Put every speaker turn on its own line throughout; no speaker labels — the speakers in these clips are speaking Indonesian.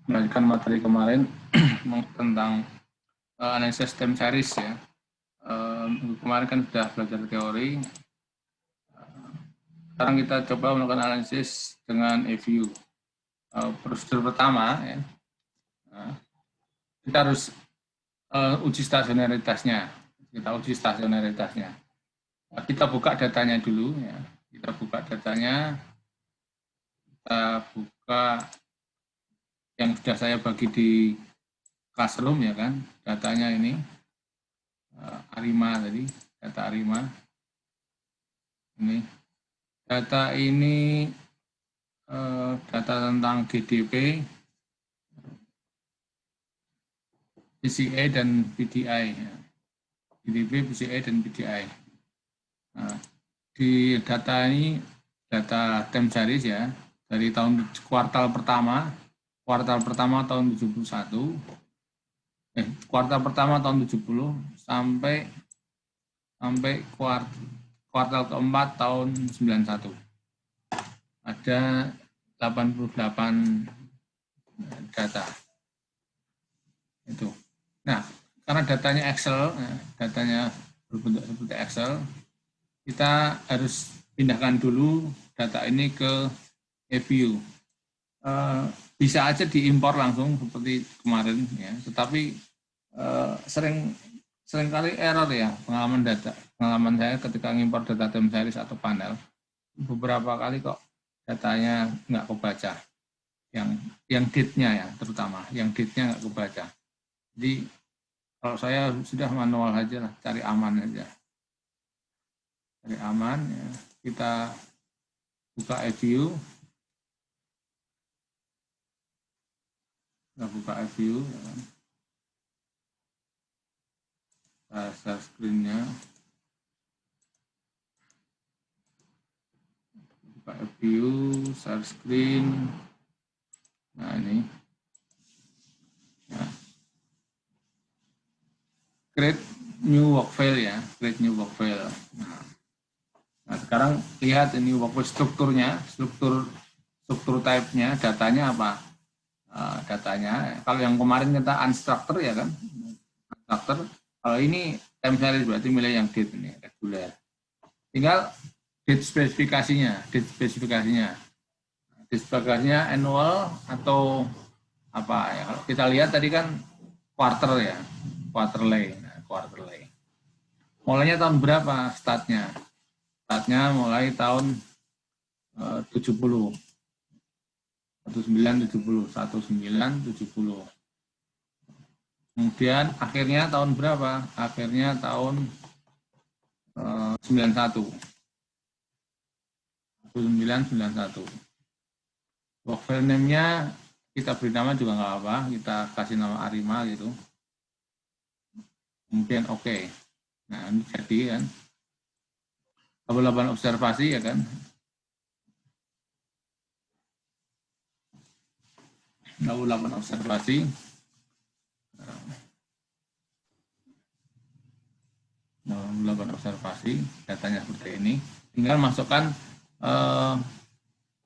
melanjutkan materi kemarin tentang analisis time series ya. Kemarin kan sudah belajar teori. Sekarang kita coba melakukan analisis dengan EView. Prosedur pertama ya, kita harus uji stasionaritasnya. Kita buka datanya dulu ya. Kita buka yang sudah saya bagi di Classroom ya kan. Datanya ini Arima tadi, data Arima. Ini data ini data tentang GDP, PCA dan PDI. GDP, PCA dan PDI. Nah, di data ini data time series ya, dari kuartal pertama tahun 71, kuartal pertama tahun 70 sampai kuartal keempat tahun 91. Ada 88 data. Itu. Nah, karena datanya Excel, datanya berbentuk seperti Excel, kita harus pindahkan dulu data ini ke EView. Bisa aja diimpor langsung seperti kemarin ya, tetapi seringkali error ya pengalaman saya ketika ngimpor data time series atau panel, beberapa kali kok datanya nggak kebaca, yang date-nya ya, terutama yang date-nya nggak kebaca. Jadi kalau saya sudah manual aja lah, cari aman aja, ya. Kita buka EView, ya kan. Share screen-nya, buka EView, share screen. Nah ini, ya. Create new work file ya, create new work file. Nah sekarang lihat ini work file strukturnya, struktur type-nya, datanya apa? Datanya, kalau yang kemarin kita unstructured ya kan, unstructured. Kalau ini time series berarti milih yang date ini, reguler. Tinggal date spesifikasinya. Annual atau apa ya? Kalau kita lihat tadi kan quarter ya, quarterly. Mulainya tahun berapa startnya? Startnya mulai tahun 70. 1970. Kemudian akhirnya tahun berapa? Akhirnya tahun 91. 1991. Work file name-nya kita beri nama juga nggak apa, kita kasih nama Arima gitu. Kemudian oke. Nah ini jadi kan. Tabel observasi ya kan. Tabel observasi. Observasi, datanya seperti ini. Tinggal masukkan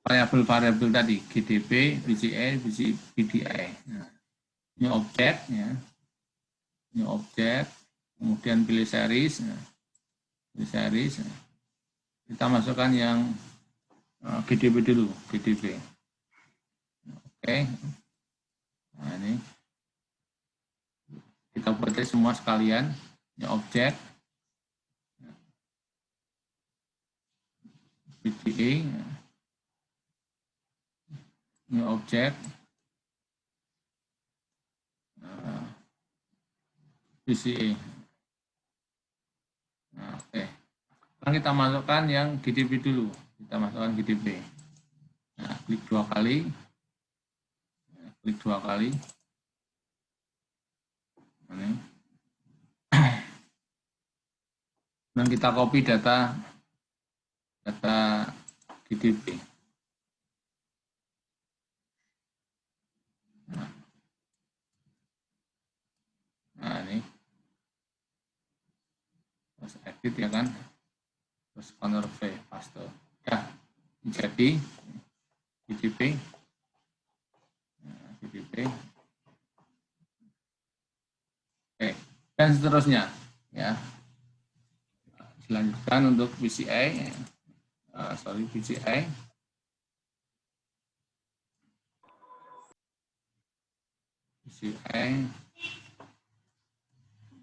variabel-variabel tadi, GDP, PCA, PDI. Nah, ini objek, ya. Ini objek, kemudian pilih series. Nah, pilih series. Nah. Kita masukkan yang GDP dulu, GDP. Oke. Nah, ini. Kita buat semua sekalian. Ini objek. PDI. Ini objek. PCA. Nah, oke. Sekarang kita masukkan yang GDP dulu. Kita masukkan GDP. Nah, klik 2 kali. Klik 2 kali. Ini. Dan kita copy data GDP. Nah ini. Terus edit ya kan. Terus Ctrl V, paste. Ya, jadi GDP. Nah, GDP. Oke, dan seterusnya ya. Dilanjutkan untuk PCI, PCI.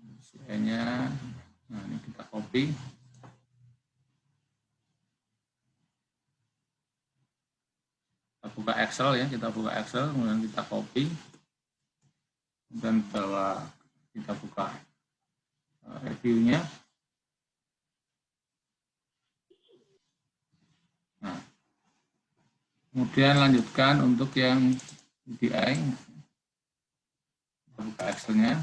PCI-nya, nah ini kita copy. Kita buka Excel ya, kemudian kita copy dan kita buka reviewnya. Nah, kemudian lanjutkan untuk yang PDI, kita buka Excel-nya.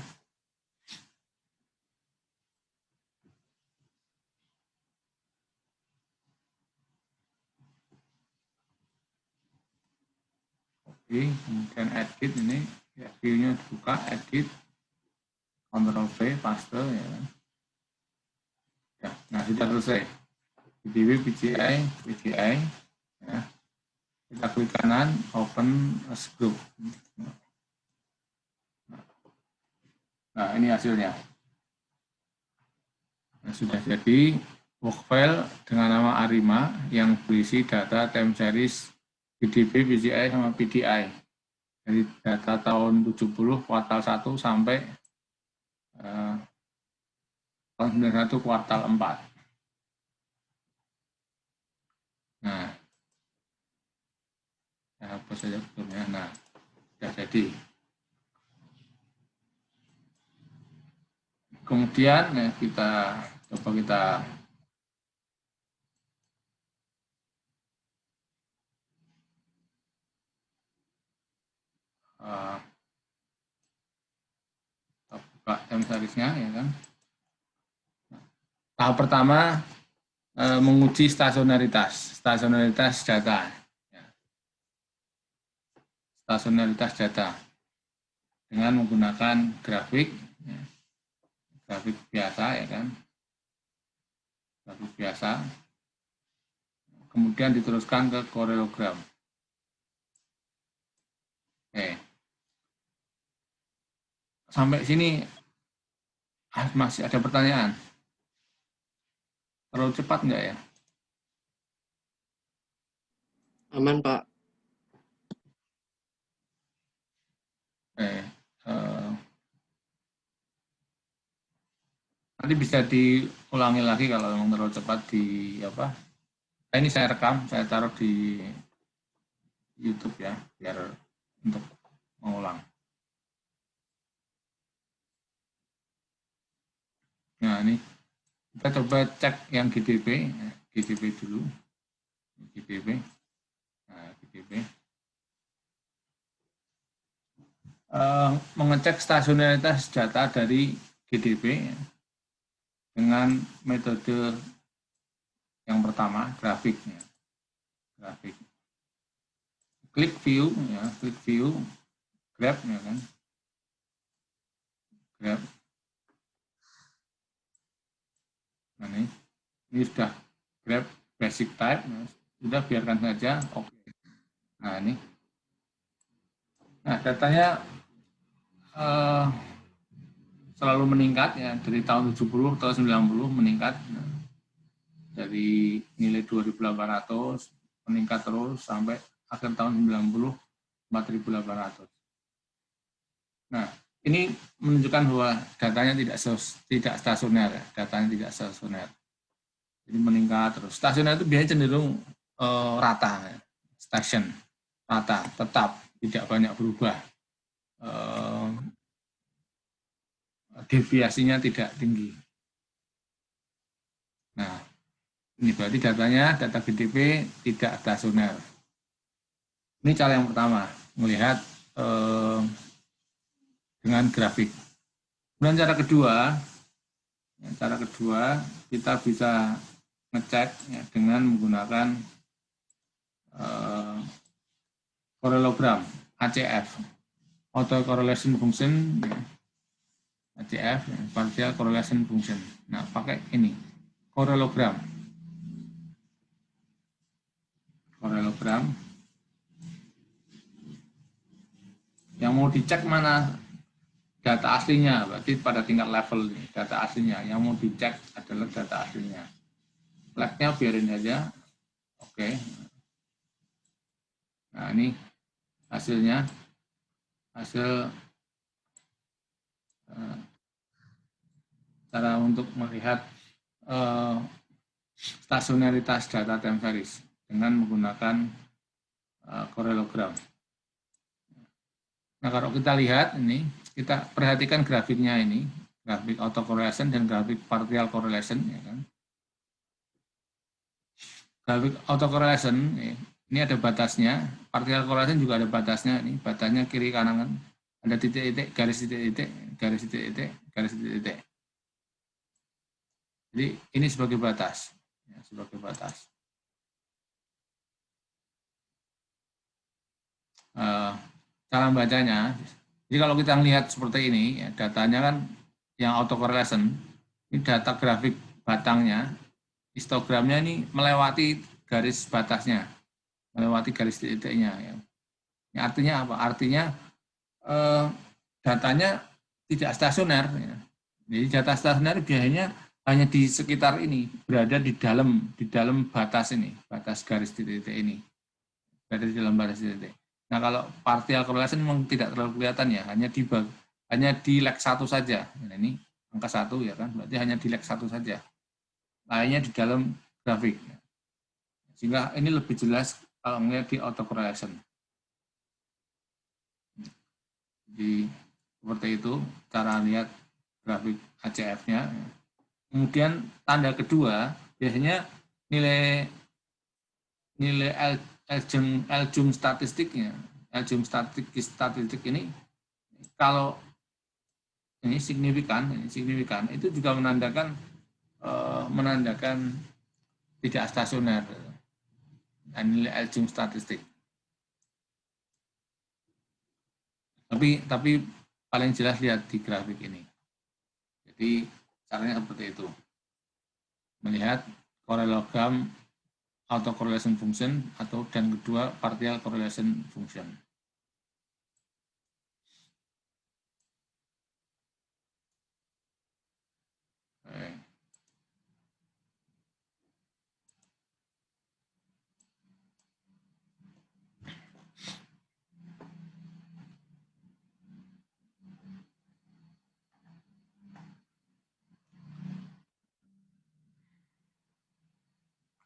Kemudian edit, ini ya, view-nya dibuka, edit, Ctrl V, paste ya. Ya, nah sudah selesai. PDB, PCI ya. Kita klik kanan, open as group. Nah ini hasilnya. Nah, sudah jadi work file dengan nama Arima yang berisi data time series PDB, PCI, sama PDI. Dari data tahun 70 kuartal 1 sampai tahun 91 kuartal 4. Nah, apa saja betulnya. Nah, sudah jadi. Kemudian ya, kita buka time series-nya ya kan. Tahap pertama menguji stasionaritas data. Ya. Stasionaritas data dengan menggunakan grafik, ya. Grafik biasa ya kan. Grafik biasa. Kemudian diteruskan ke koreogram. Oke. Sampai sini masih ada pertanyaan? Terlalu cepat enggak ya?
Aman, Pak.
Nanti bisa diulangi lagi kalau memang terlalu cepat di apa? Ini saya rekam, saya taruh di YouTube ya, biar untuk mengulang. Nah ini kita coba cek yang GDP, GDP dulu, GDP, nah, GDP. Mengecek stasionaritas data dari GDP dengan metode yang pertama, grafiknya, grafik. Klik view, ya, klik view, grab, ya kan, grab. Nah, ini sudah grab basic type, ya. Sudah biarkan saja, oke. Nah ini, nah datanya selalu meningkat ya, dari tahun 70 ke 90 meningkat, nah, dari nilai 2.800 meningkat terus sampai akhir tahun 90 4.800. Nah ini menunjukkan bahwa datanya tidak stasioner, datanya tidak stasioner. Jadi meningkat terus. Stasioner itu biasanya cenderung rata, station, rata, tetap, tidak banyak berubah. Deviasinya tidak tinggi. Nah, ini berarti datanya, data GDP tidak stasioner. Ini cara yang pertama, melihat dengan grafik. Kemudian cara kedua kita bisa ngecek ya, dengan menggunakan korelogram ACF, auto correlation function, ya. ACF, ya, partial correlation function. Nah, pakai ini korelogram Yang mau dicek mana data aslinya, berarti pada tingkat level ini, data aslinya. Yang mau dicek adalah data aslinya. Flagnya biarin aja. Oke. Nah, ini hasilnya. Hasil cara untuk melihat stasionaritas data time series dengan menggunakan korelogram. Nah, kalau kita lihat ini, kita perhatikan grafiknya ini, grafik autocorrelation dan grafik partial correlation, ya kan. Grafik autocorrelation ini ada batasnya, partial correlation juga ada batasnya, ini batasnya kiri kanan, ada titik-titik, garis titik-titik, garis titik-titik, garis titik-titik. Jadi ini sebagai batas, ya, sebagai batas. Cara bacanya, jadi kalau kita lihat seperti ini, ya, datanya kan yang autocorrelation, ini data grafik batangnya, histogramnya ini melewati garis batasnya, melewati garis titik-titiknya. Ya. Ini artinya apa? Artinya datanya tidak stasioner. Ya. Jadi data stasioner biasanya hanya di sekitar ini, berada di dalam batas ini, batas garis titik-titik ini, berada di dalam batas titik-titik. Nah, kalau partial correlation memang tidak terlalu kelihatan ya, hanya di leg 1 saja. Nah, ini angka 1 ya kan, berarti hanya di leg 1 saja. Lainnya di dalam grafik. Sehingga ini lebih jelas kalau melihat di autocorrelation. Jadi seperti itu cara lihat grafik HCF-nya. Kemudian tanda kedua biasanya nilai aljum statistiknya, aljum statistik ini kalau ini signifikan itu juga menandakan tidak stasioner. Nilai aljum statistik. Tapi paling jelas lihat di grafik ini. Jadi caranya seperti itu. Melihat korelogram autocorrelation function atau dan kedua partial correlation function. Oke.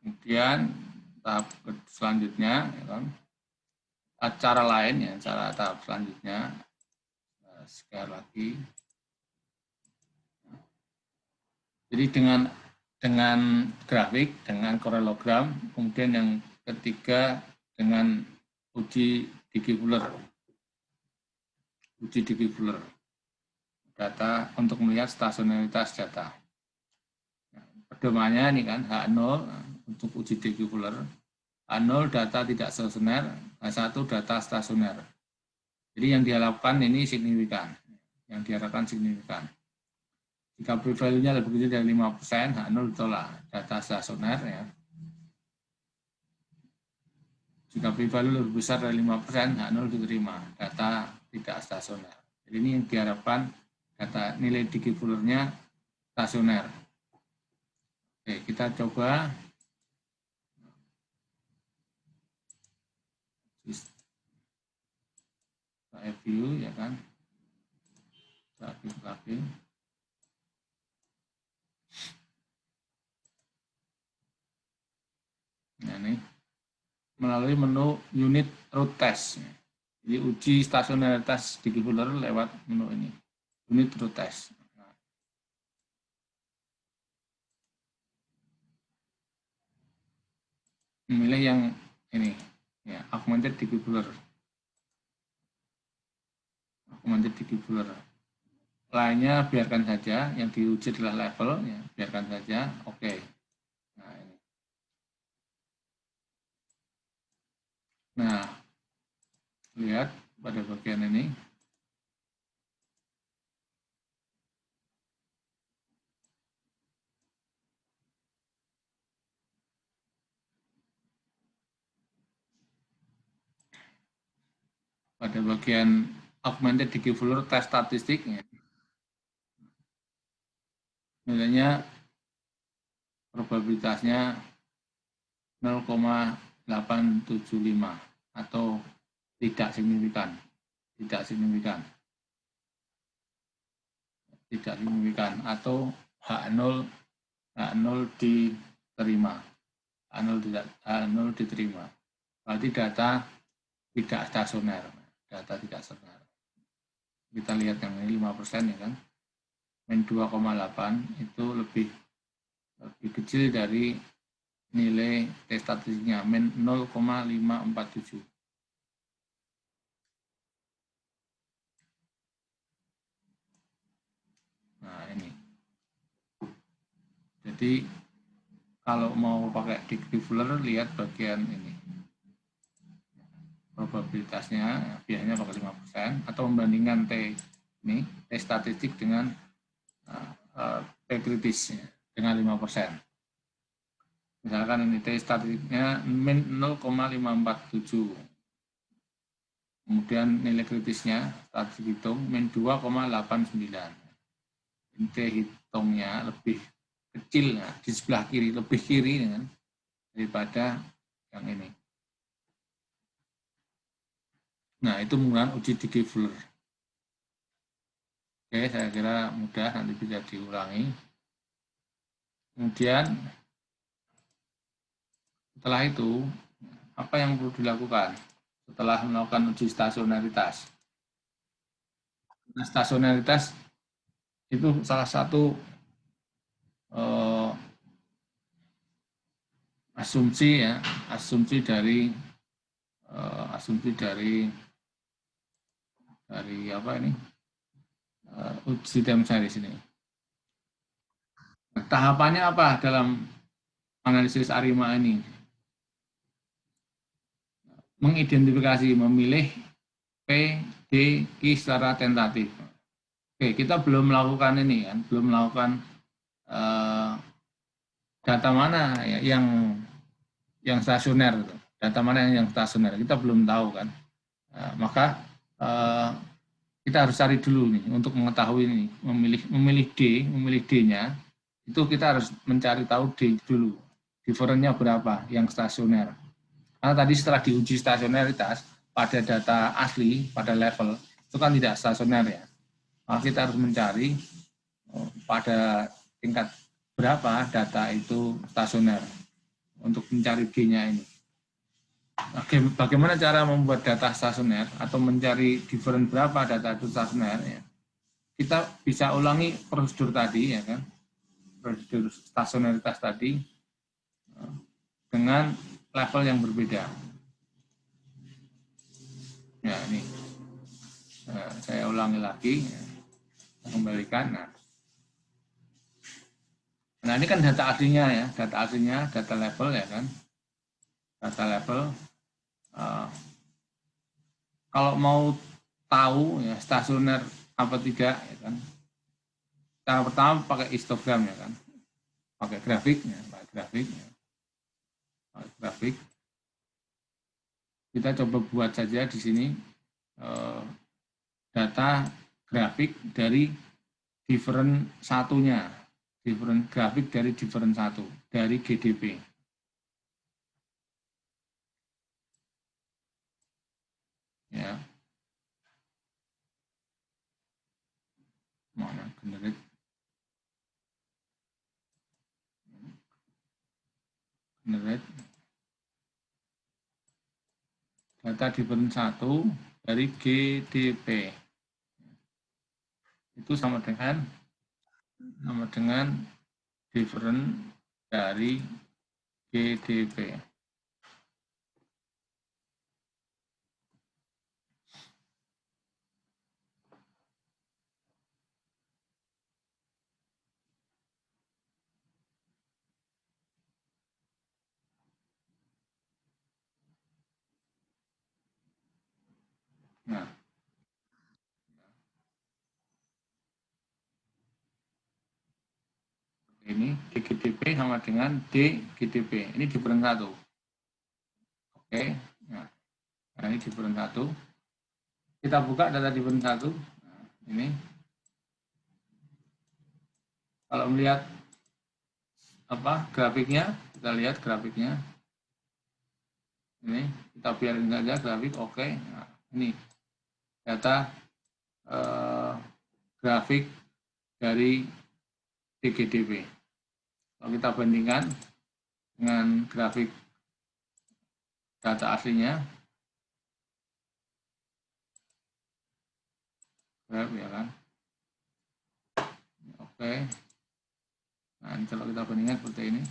Kemudian tahap selanjutnya, ya kan, cara lain ya, cara tahap selanjutnya sekali lagi. Jadi dengan grafik, dengan korelogram, kemudian yang ketiga dengan uji Digi Fuller. Uji Digi Fuller. Data untuk melihat stasionaritas data. Pedomannya ini kan H0 untuk uji Digi Fuller. H0 data tidak stasioner, H1 data stasioner. Jadi yang diharapkan ini signifikan. Yang diharapkan signifikan. Jika p-value-nya lebih kecil dari 5%, H0 ditolak. Data stasioner ya. Jika p-value lebih besar dari 5%, H0 diterima. Data tidak stasioner. Jadi ini yang diharapkan data nilai Digi Fuller-nya stasioner. Oke, kita coba view ya kan. Lagi. Nah, ini melalui menu unit root test. Jadi uji stasionaritas Digi Fuller lewat menu ini. Unit root test. Memilih yang ini ya, augmented Digi Fuller. Augmented Digi Fuller. Lainnya biarkan saja, yang diuji adalah level ya, biarkan saja. Oke. Nah, ini. Nah, lihat pada bagian ini. Pada bagian augmented degiveler test statistiknya. Nilainya probabilitasnya 0,875 atau tidak signifikan. Tidak signifikan atau H0 diterima. H0 diterima. Berarti data tidak stasioner. Kita lihat yang ini 5% ya kan. Min 2,8 itu lebih kecil dari nilai tes statistiknya min 0,547. Nah ini. Jadi kalau mau pakai degiveler lihat bagian ini. Probabilitasnya biasanya pakai 5% atau membandingkan T ini T statistik dengan T kritis dengan 5%. Misalkan ini T statistiknya min 0,547. Kemudian nilai kritisnya statistik hitung min 2,89. T hitungnya lebih kecil ya, di sebelah kiri, lebih kiri kan, daripada yang ini. Nah, itu menggunakan uji degiveler. Oke, saya kira mudah, nanti bisa diulangi. Kemudian, setelah itu, apa yang perlu dilakukan setelah melakukan uji stasionaritas? Nah, stasionaritas itu salah satu asumsi dari apa ini uji time series ini. Nah, tahapannya apa dalam analisis ARIMA ini? Mengidentifikasi, memilih P, D, Q secara tentatif. Oke, kita belum melakukan ini kan, belum melakukan data mana yang stasioner, data mana yang stasioner, kita belum tahu kan. Maka kita harus cari dulu nih untuk mengetahui ini, memilih D-nya, itu kita harus mencari tahu D dulu, difference-nya berapa yang stasioner. Karena tadi setelah diuji stasionaritas pada data asli, pada level, itu kan tidak stasioner ya. Maka kita harus mencari pada tingkat berapa data itu stasioner untuk mencari D-nya ini. Bagaimana cara membuat data stasioner atau mencari difference berapa data itu stasioner ya. Kita bisa ulangi prosedur tadi ya kan, prosedur stasionaritas tadi dengan level yang berbeda. Ya ini saya ulangi lagi, kembalikan. Nah ini kan data aslinya ya, data level ya kan, data level. Kalau mau tahu ya stasioner apa tidak ya kan, cara pertama pakai histogram ya kan, pakai grafiknya. Kita coba buat saja di sini data grafik dari difference satunya, grafik dari difference satu dari GDP. Ya, mana generate data difference satu dari GDP. Itu sama dengan difference dari GDP. Nah, ini GDP sama dengan DGDP. Ini difference satu. Oke, nah ini difference satu. Kita buka data different 1. Nah, ini. Kalau melihat grafiknya, kita lihat grafiknya. Ini kita biarin saja grafik, oke. Nah, ini data grafik dari DGDP. Kalau kita bandingkan dengan grafik data aslinya, ya kan? Oke. Nah, ini kalau kita bandingkan seperti ini.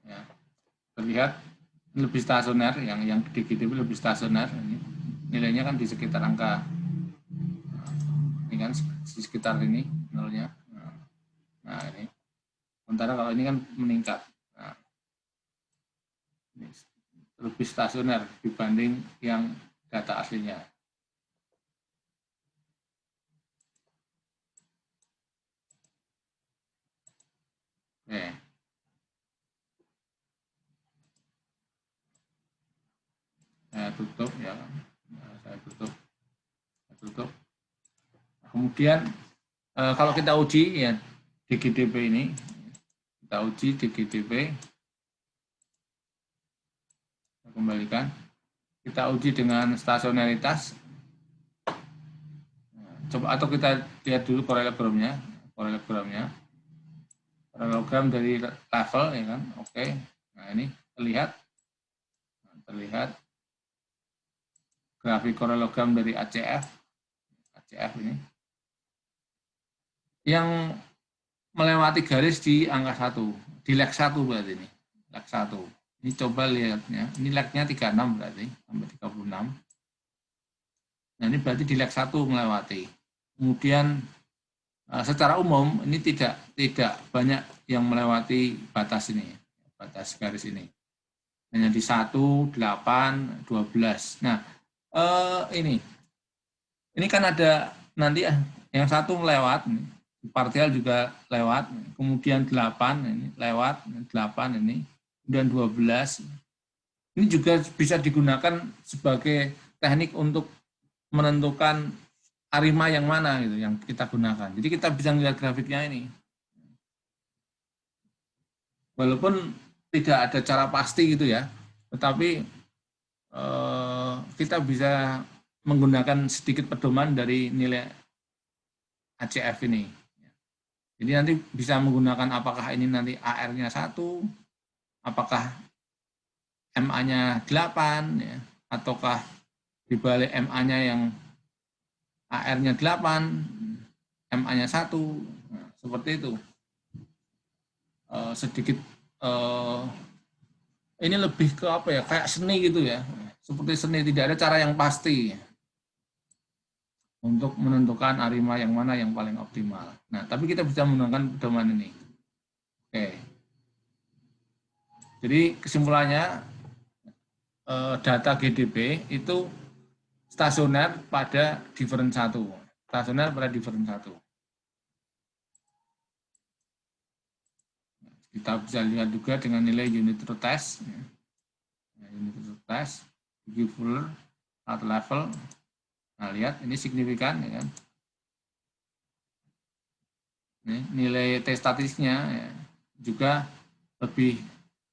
Ya, terlihat lebih stasioner, yang DGDP lebih stasioner. Ini nilainya kan di sekitar angka, ini kan di sekitar ini nolnya. Nah ini, sementara kalau ini kan meningkat. Nah, ini lebih stasioner dibanding yang data aslinya. Oke. Saya tutup ya, saya tutup. Kemudian kalau kita uji ya DGDP ini, kita uji DGDP, kita kembalikan, kita uji dengan stasionaritas. Coba atau kita lihat dulu paralelogramnya, paralelogram dari level ya kan, oke. Nah ini terlihat grafik paralelogram dari ACF ini yang melewati garis di angka 1, di leg 1 berarti ini, leg 1. Ini coba lihatnya, ini legnya 36 berarti sampai 36. Nah ini berarti di leg 1 melewati. Kemudian secara umum ini tidak banyak yang melewati batas ini, batas garis ini. Hanya di 1, 8, 12. Nah, ini kan ada nanti yang 1 melewat, partial juga lewat, kemudian 8 ini lewat, 8 ini, kemudian 12. Ini juga bisa digunakan sebagai teknik untuk menentukan arima yang mana gitu yang kita gunakan. Jadi kita bisa melihat grafiknya ini. Walaupun tidak ada cara pasti gitu ya, tetapi kita bisa menggunakan sedikit pedoman dari nilai ACF ini. Jadi nanti bisa menggunakan apakah ini nanti AR-nya 1, apakah MA-nya 8, ya, ataukah dibalik MA-nya yang AR-nya 8, MA-nya 1, nah, seperti itu. Sedikit ini lebih ke apa ya, kayak seni gitu ya, seperti seni, tidak ada cara yang pasti untuk menentukan arima yang mana yang paling optimal. Nah, tapi kita bisa menggunakan pedoman ini. Oke. Jadi kesimpulannya data GDP itu stasioner pada different 1. Stasioner pada different 1. Kita bisa lihat juga dengan nilai unit root test. Unit root test, Fuller, at level. Nah, lihat ini signifikan ya kan. Ini nilai T statistiknya ya, juga lebih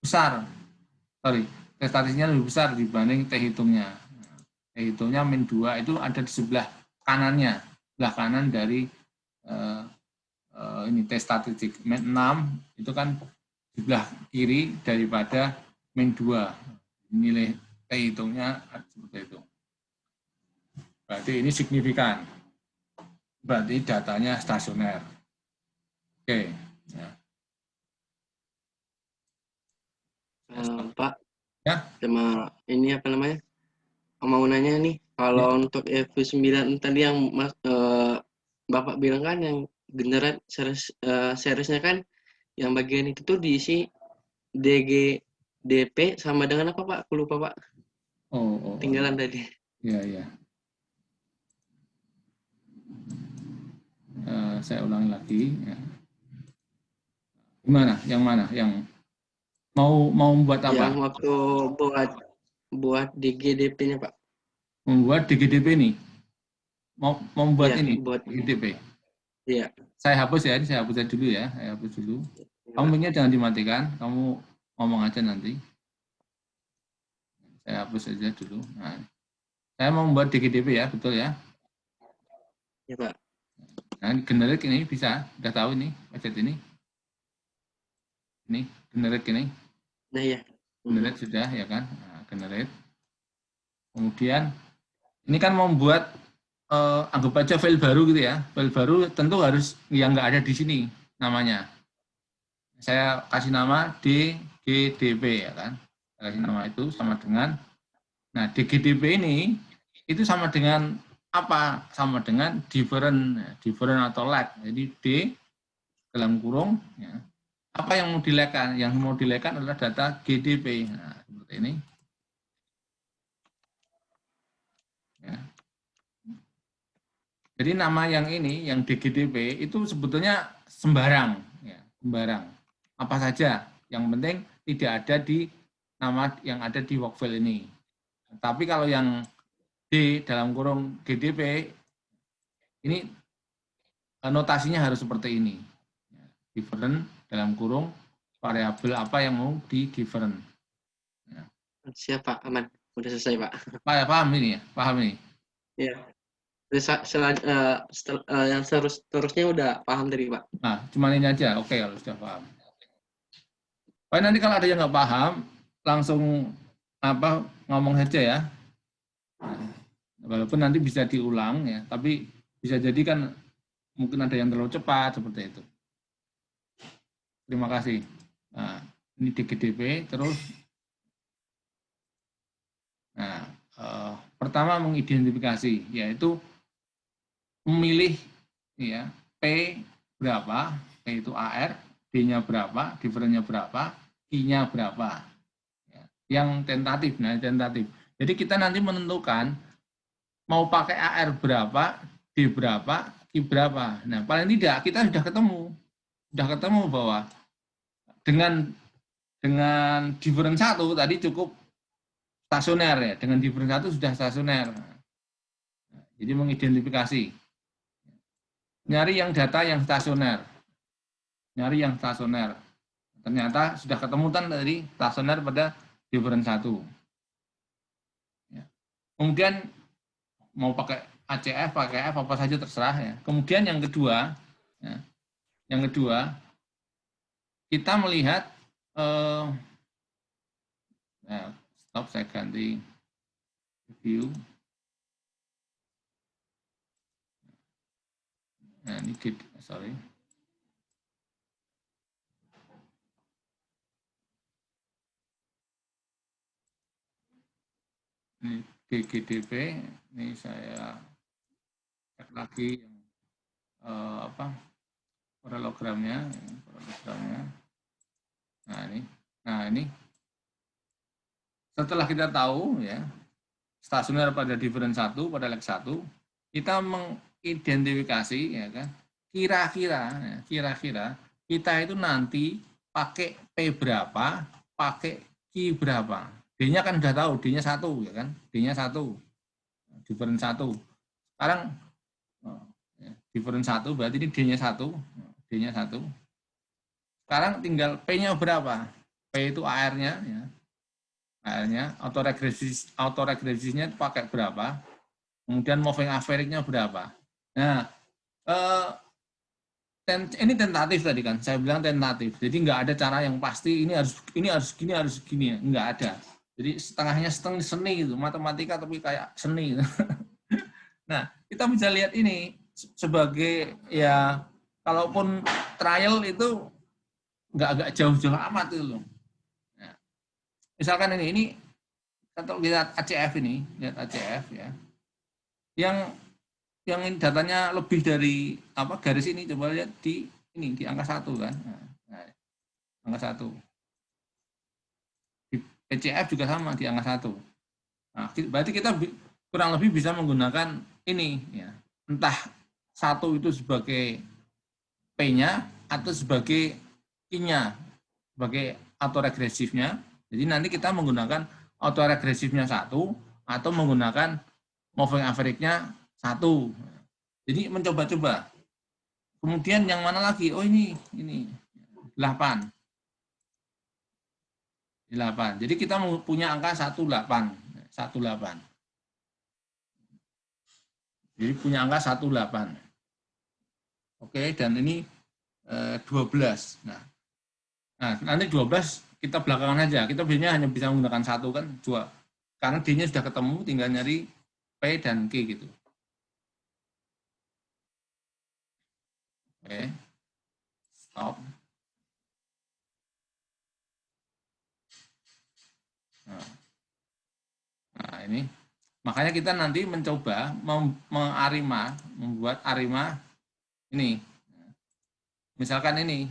besar. T statistiknya lebih besar dibanding T hitungnya. T hitungnya min 2 itu ada di sebelah kanannya, sebelah kanan dari ini T statistik. Min 6 itu kan di sebelah kiri daripada min 2. Nilai T hitungnya seperti itu. Berarti ini signifikan. Berarti datanya stasioner. Oke. Ya.
Pak,
Ya.
sama ini apa namanya? Mau nanya nih, kalau untuk EV9 tadi yang Bapak bilang kan yang generat seriesnya kan yang bagian itu tuh diisi DGDP sama dengan apa Pak? Aku lupa Pak. Tinggalan tadi.
Iya. Saya ulangi lagi. Ya. Gimana? Yang mana? Yang mau membuat apa?
Yang waktu buat di GDP-nya, Pak.
Membuat DGDP ini. Mau membuat
Iya,
ini
buat
DGDP.
iya.
Saya hapus ya, saya hapus dulu ya. Saya hapus dulu.
Iya,
Kamu
Pak.
mic-nya jangan dimatikan. Kamu ngomong aja nanti. Saya hapus aja dulu. Nah, saya mau membuat DGDP ya, betul ya.
Iya, Pak.
Nah, generate ini bisa. Udah tahu ini, website ini. Ini, generate ini.
Nah, ya.
Generate sudah ya kan. Nah, generate. Kemudian, ini kan mau membuat anggap aja file baru gitu ya. File baru tentu harus yang nggak ada di sini namanya. Saya kasih nama DGDP ya kan. Saya kasih nama itu sama dengan, nah DGDP ini itu sama dengan apa? Sama dengan different atau lag. Jadi D dalam kurung ya. Apa yang mau dilekan? Yang mau dilekan adalah data GDP. Nah, seperti ini. Ya. Jadi nama yang ini, yang DGDP itu sebetulnya sembarang, ya, sembarang. Apa saja, yang penting tidak ada di nama yang ada di work file ini. Tapi kalau yang D dalam kurung GDP, ini notasinya harus seperti ini. Different dalam kurung variabel apa yang mau di different. Ya.
Siap, Pak. Aman. Udah selesai, Pak.
Paham ini ya? Paham ini?
Iya. Yang seterusnya udah paham tadi, Pak.
Nah, cuma ini aja. Oke, kalau sudah paham. Pak, nanti kalau ada yang nggak paham, langsung ngomong saja ya. Walaupun nanti bisa diulang ya, tapi bisa jadi kan mungkin ada yang terlalu cepat seperti itu. Terima kasih. Nah, ini DGDP terus. Nah, pertama mengidentifikasi, yaitu memilih ya P berapa, P itu AR, D-nya berapa, different-nya berapa, I-nya berapa. Ya, yang tentatif, nah tentatif. Jadi kita nanti menentukan mau pakai AR berapa, D berapa, I berapa. Nah, paling tidak kita sudah ketemu bahwa dengan different 1 tadi cukup stasioner ya, dengan different 1 sudah stasioner. Jadi mengidentifikasi. Nyari yang data yang stasioner. Nyari yang stasioner. Ternyata sudah ketemu kan dari stasioner pada different 1. Ya. Kemudian mau pakai ACF, pakai F, apa saja terserah ya. Kemudian yang kedua, ya, kita melihat, stop, saya ganti view. Nah, ini sorry. Ini DGDP, ini saya cek lagi yang paralogramnya. Nah ini setelah kita tahu ya stasioner pada different 1 pada leg 1, kita mengidentifikasi ya kan kira-kira kita itu nanti pakai P berapa, pakai Q berapa. D-nya kan udah tahu, D-nya 1 ya kan, D-nya 1, different 1. Sekarang different 1 berarti ini D-nya 1, D-nya 1. Sekarang tinggal P-nya berapa? P itu AR-nya ya. AR-nya, autoregresinya pakai berapa? Kemudian moving average-nya berapa? Nah, ini tentatif tadi kan, saya bilang tentatif. Jadi nggak ada cara yang pasti ini harus gini, nggak ada. Jadi setengahnya seni gitu, matematika tapi kayak seni. Gitu. Nah, kita bisa lihat ini sebagai ya, kalaupun trial itu nggak jauh-jauh amat itu loh. Nah, misalkan ini kalau lihat ACF ini, lihat ACF ya, yang datanya lebih dari garis ini, coba lihat di angka 1 kan, nah, angka 1. Di PCF juga sama di angka 1. Nah, berarti kita kurang lebih bisa menggunakan ini ya, entah 1 itu sebagai P-nya atau sebagai I-nya sebagai autoregresifnya. Jadi nanti kita menggunakan autoregresifnya 1 atau menggunakan moving average-nya 1. Jadi mencoba-coba. Kemudian yang mana lagi? Oh ini 8. 8. Jadi kita punya angka 18. 18. Jadi punya angka 18. Oke, dan ini 12. Nah, nanti 12 kita belakangan aja. Kita biasanya hanya bisa menggunakan 1 kan, 2. Karena D-nya sudah ketemu, tinggal nyari P dan Q gitu. Oke. Stop. Nah, ini. Makanya kita nanti mencoba membuat arima ini. Misalkan ini.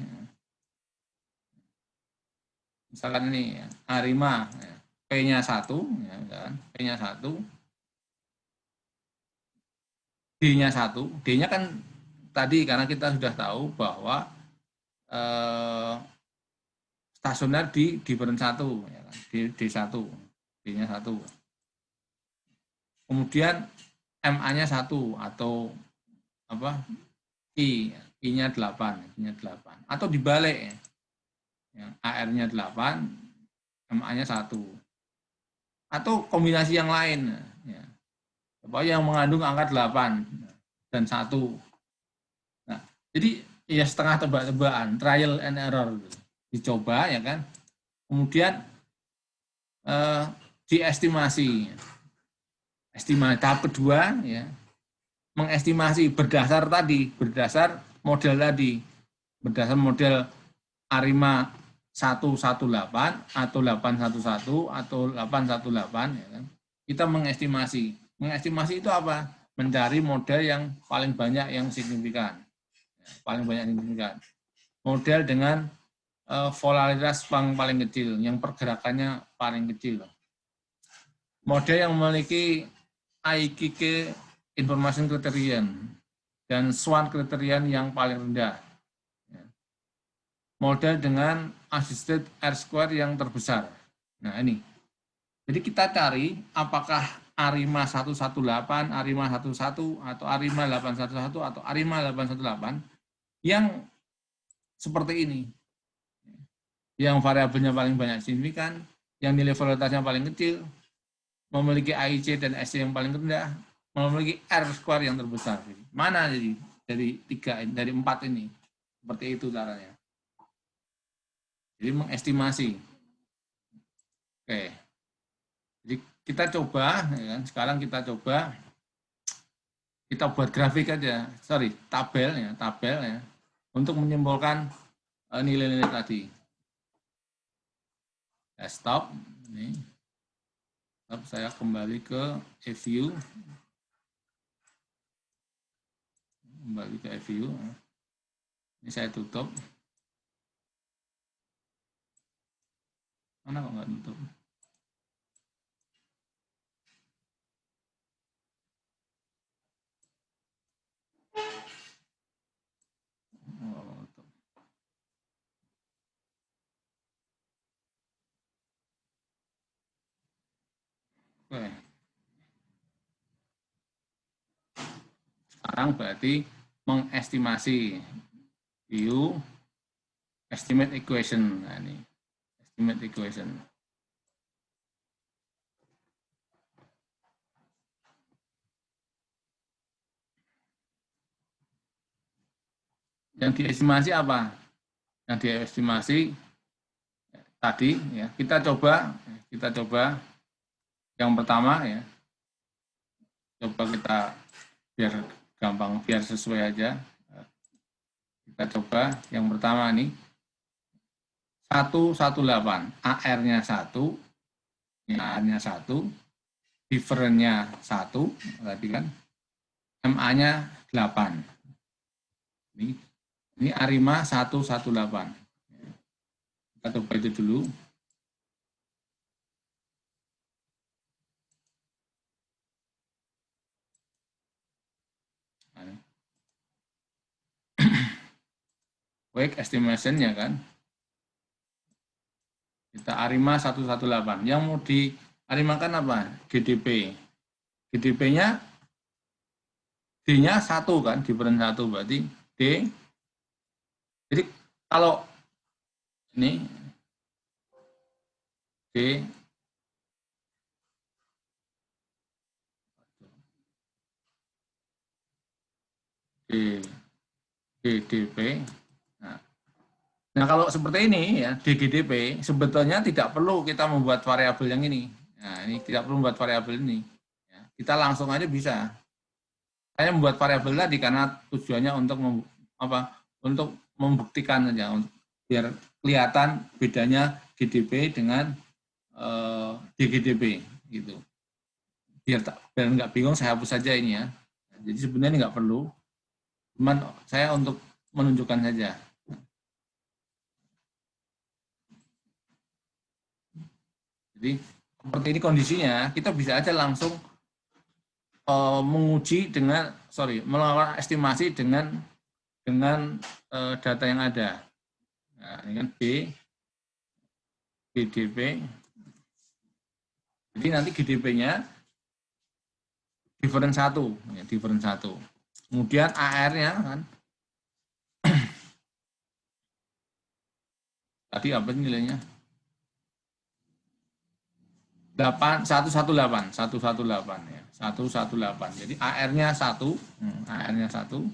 arima P-nya 1, ya kan? P-nya 1. D-nya 1. D-nya kan tadi karena kita sudah tahu bahwa stasioner di different 1, ya kan? D1, D-nya 1. Kemudian MA-nya 1 atau apa? I-nya 8, I-nya 8. Atau dibalik ya. AR-nya 8, MA-nya 1. Atau kombinasi yang lain ya. Yang mengandung angka 8 dan 1. Nah, jadi ya setengah tebak-tebakan, trial and error. Dicoba ya kan. Kemudian diestimasi. Tahap kedua ya, mengestimasi berdasar model ARIMA 118 atau 811 atau 818 ya kan. Kita mengestimasi. Mengestimasi itu apa? Mencari model yang paling banyak yang signifikan. Model dengan volatilitas paling kecil, yang pergerakannya paling kecil. Model yang memiliki IKK information criterion dan SWAN criterion yang paling rendah. Model dengan assisted R-square yang terbesar. Nah ini. Jadi kita cari apakah ARIMA 118, ARIMA 11, atau ARIMA 811, atau ARIMA 818 yang seperti ini. Yang variabelnya paling banyak signifikan, yang nilai volatilitasnya paling kecil, memiliki AIC dan SC yang paling rendah, memiliki R-square yang terbesar. Mana jadi dari 4 ini? Seperti itu caranya. Jadi mengestimasi. Oke. Jadi kita coba, ya kan? Sekarang kita coba, kita buat grafik aja, tabel ya, untuk menyimpulkan nilai-nilai tadi. Ya, stop. Ini. Stop, saya kembali ke view. Ini saya tutup. Mana kok nggak tutup? Oke. Sekarang berarti mengestimasi view estimate equation. Nah, ini estimate equation. Yang diestimasi apa? Yang diestimasi tadi ya, kita coba yang pertama ya. Coba kita biar gampang, biar sesuai aja. Kita coba yang pertama nih. 118, AR-nya 1, AR-nya 1, different-nya 1, tadi kan, MA-nya 8. Ini ARIMA 118. Kita coba itu dulu. Wake estimation ya kan. Kita Arima 118. Yang mau diarimakan apa? GDP. GDP-nya D-nya 1 kan, diferen 1 berarti D. Jadi kalau ini D D GDP. Nah, kalau seperti ini ya, DGDP sebetulnya tidak perlu kita membuat variabel yang ini. Nah, ini tidak perlu membuat variabel ini. Ya, kita langsung aja bisa. Saya membuat variabel tadi karena tujuannya untuk untuk membuktikan saja, biar kelihatan bedanya GDP dengan DGDP gitu. Biar nggak bingung, saya hapus saja ini ya. Jadi sebenarnya nggak perlu, cuman saya untuk menunjukkan saja. Jadi seperti ini kondisinya, kita bisa aja langsung menguji dengan, melakukan estimasi dengan data yang ada. Nah, ini kan GDP. Jadi nanti GDP-nya diferen 1, ya, diferen 1. Kemudian AR-nya kan tadi apa nilainya? 118 ya. 118. Jadi AR-nya 1, AR-nya 1.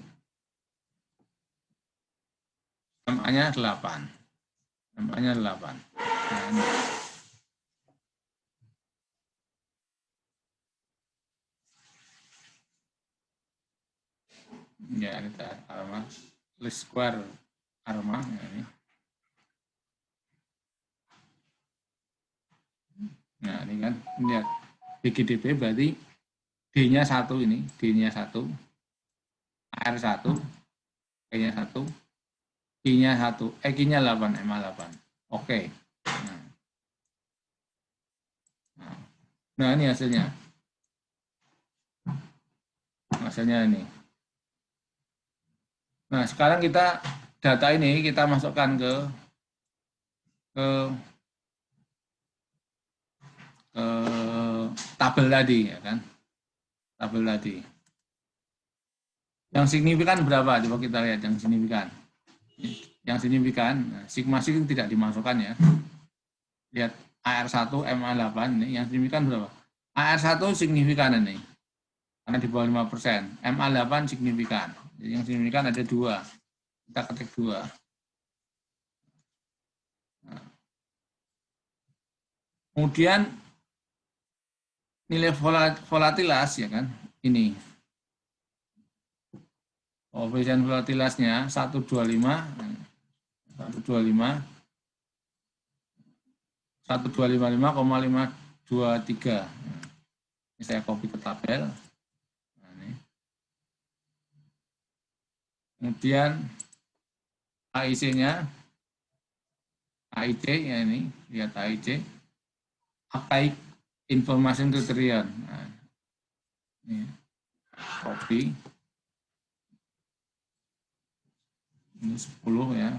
MA-nya 8. MA-nya 8. Nah, ini. Ya, ini Arma list square Arma ya, ini. Nah, ini kan lihat BGDP berarti D-nya 1 ini, D-nya 1, AR 1, E-nya 1, I-nya 1, Q-nya 8, MA 8. Oke. Nah, ini hasilnya. Hasilnya ini. Nah, sekarang kita data ini kita masukkan ke tabel tadi ya kan. Tabel tadi. Yang signifikan berapa? Coba kita lihat yang signifikan. Yang signifikan, sigma sig tidak dimasukkan ya. Lihat AR1 MA8 ini yang signifikan berapa? AR1 signifikan ini. Karena di bawah 5%. MA8 signifikan. Jadi yang signifikan ada 2. Kita ketik 2. Nah. Kemudian nilai volatilitas ya kan. Ini. Koefisien volatilitasnya 125 125 1255,523. Ini saya copy ke tabel. Nah, ini. Kemudian AIC-nya, AIC ya ini, lihat AIC, Archaic Information Criterion. Nah, ini copy. Ini 10 ya.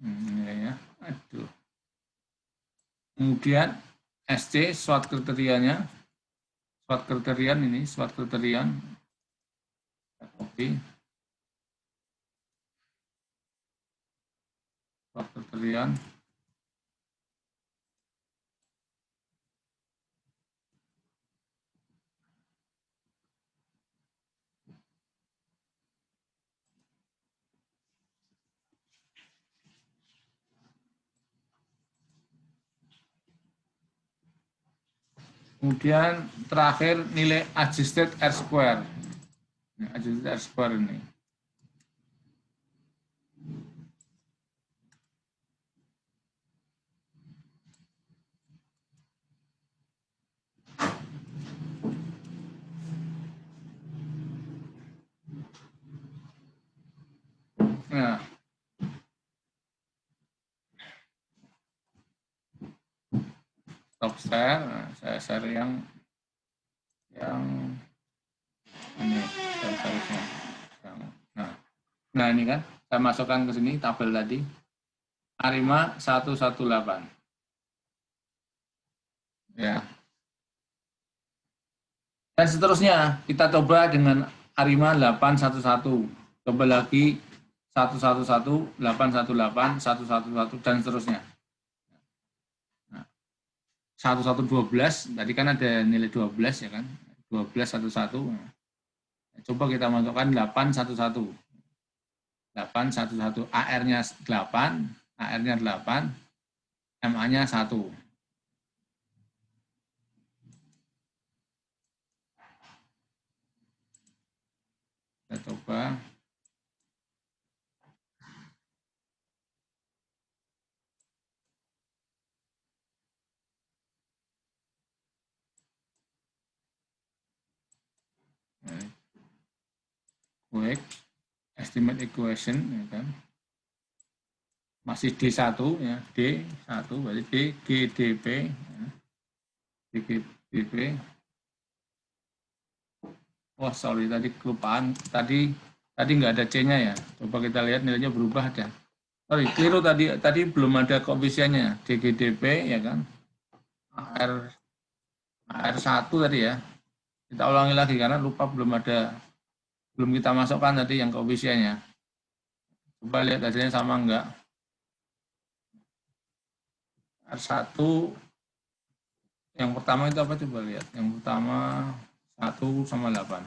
Ini ya. Aduh. Kemudian SC SWOT kriterianya. SWOT kriterian ini, SWOT kriterian. Copy. SWOT kriterian. Kemudian terakhir nilai adjusted R square. Adjusted R square ini. Nah, stop share. Nah, saya share yang ini dan seterusnya. Nah ini kan saya masukkan ke sini tabel tadi Arima 118 ya. Dan seterusnya kita coba dengan Arima 811. Coba lagi 111, 818, 111 dan seterusnya. 1112 tadi kan ada nilai 12 ya kan. 12 11. Coba kita masukkan 811. 811 AR-nya 8, AR-nya 8, MA-nya 1. Kita coba. Quick estimate equation ya kan. Masih D1 ya, D1 berarti D GDP ya. GDP. Oh, sorry tadi kelupaan. Tadi nggak ada C-nya ya. Coba kita lihat nilainya berubah ada. Sorry, keliru tadi belum ada koefisiennya. DGDP ya kan. AR1 tadi ya. Kita ulangi lagi karena lupa belum kita masukkan tadi yang koefisiennya. Coba lihat hasilnya sama enggak. R1 yang pertama itu apa coba lihat. Yang pertama 1 sama 8.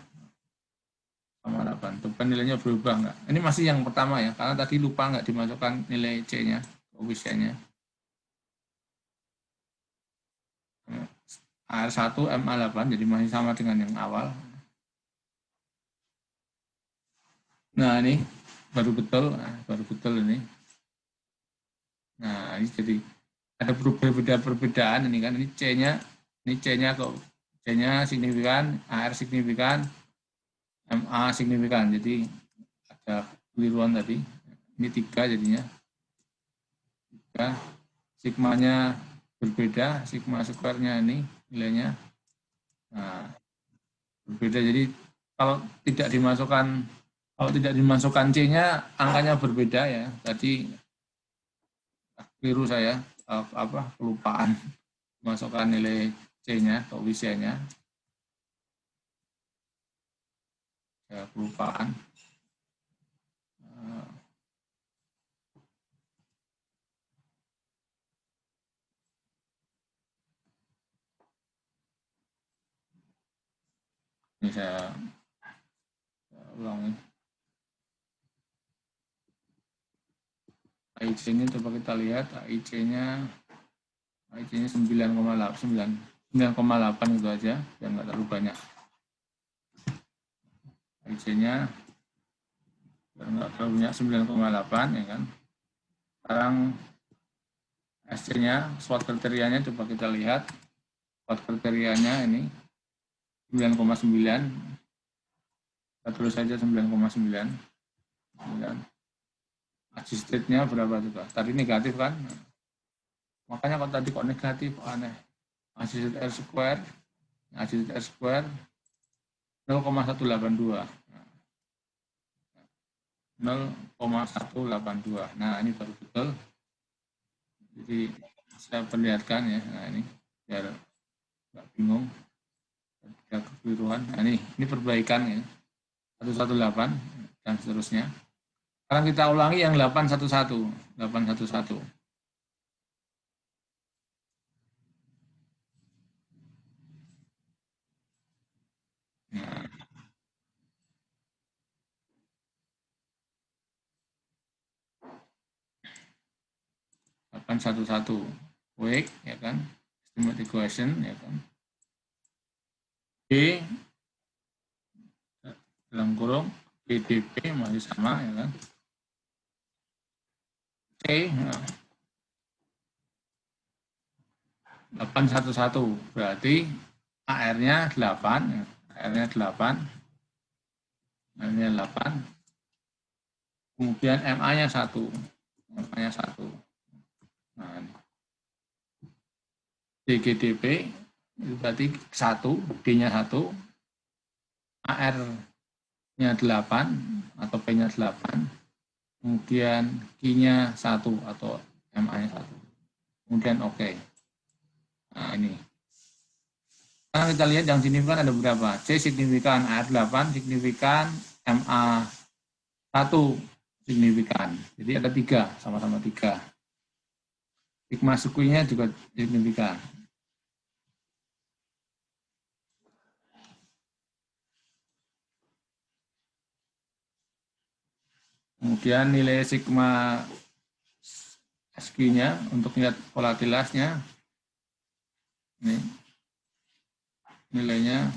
Sama 8. Coba nilainya berubah enggak. Ini masih yang pertama ya, karena tadi lupa enggak dimasukkan nilai C-nya, koefisiennya. AR1 MA8 jadi masih sama dengan yang awal. Nah, ini baru betul ini. Nah, ini jadi ada perbedaan ini kan. Ini C-nya kok C-nya signifikan, AR signifikan, MA signifikan. Jadi ada keliruan tadi. Ini 3 jadinya. 3. Sigmanya berbeda, sigma square-nya ini nilainya. Nah, berbeda. Jadi kalau tidak dimasukkan C-nya angkanya berbeda ya. Tadi keliru saya kelupaan masukkan nilai C-nya, koefisiennya. Ya, kelupaan. Ini saya ulangi. AIC-nya coba kita lihat, AIC-nya 9,8 itu aja, yang nggak terlalu banyak. AIC-nya nggak terlalu banyak 9,8 ya kan. Sekarang SC-nya, SWOT kriterianya coba kita lihat. SWOT kriterianya ini 9,9. Kita tulis saja 9,9. Adjusted-nya berapa juga? Tadi negatif kan? Makanya kalau tadi kok negatif, aneh. Adjusted R square 0,182. 0,182. Nah, ini baru betul. Jadi saya perlihatkan ya. Nah, ini biar nggak bingung. Tidak kekeliruan. Nah, ini perbaikan ya. 118 dan seterusnya. Sekarang kita ulangi yang 811. 811. Nah. 811 wake ya kan, estimate equation ya kan, B dalam kurung GDP masih sama ya kan, C nah, 811 berarti AR-nya 8 ya. AR-nya 8 kemudian MA-nya 1 MA-nya 1. Nah, DGDP itu berarti 1, D-nya 1, AR-nya 8 atau P-nya 8, kemudian Q-nya 1 atau MA-nya 1. Kemudian oke. Nah, ini. Sekarang kita lihat yang signifikan ada berapa? C signifikan, AR 8 signifikan, MA 1 signifikan. Jadi ada 3, sama-sama 3. Sigma sukunya juga signifikan. Kemudian nilai sigma SQ-nya untuk lihat volatilitasnya, ini nilainya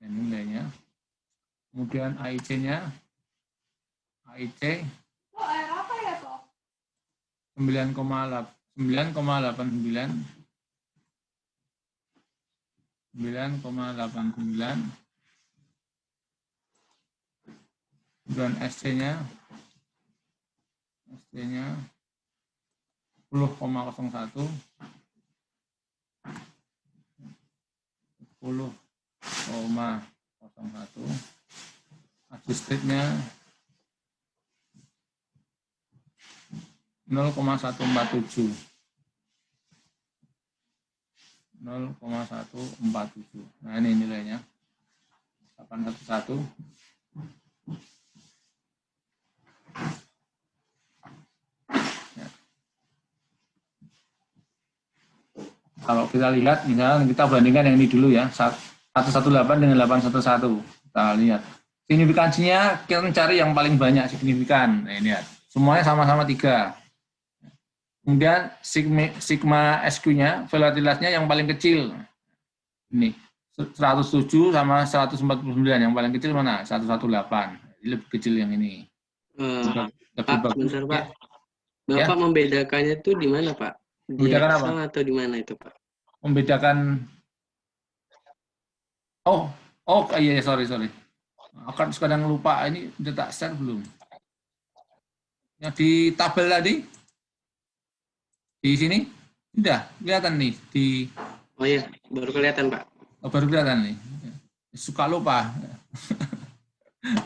nilainya. Kemudian AIC-nya, AIC 9,89 dan SC-nya 10,01 adjustednya 0,147. Nah, ini nilainya 811. Ya. Kalau kita lihat, misalnya kita bandingkan yang ini dulu ya, 118 dengan 811. Kita lihat signifikansinya, kita mencari yang paling banyak signifikan. Nah, ini lihat, semuanya sama-sama 3. Kemudian sigma SQ-nya, volatilitasnya yang paling kecil. Ini 107 sama 149, yang paling kecil mana? 118. Jadi lebih kecil yang ini.
Pak, bentar Pak. Bapak ya? Membedakannya itu di mana Pak? Di Excel atau di mana itu Pak?
Membedakan. Oh iya, sorry. Akan kadang lupa, ini udah tak share belum? Yang di tabel tadi, di sini, udah kelihatan nih di.
Oh iya, baru kelihatan Pak.
Oh, baru kelihatan nih. Suka lupa.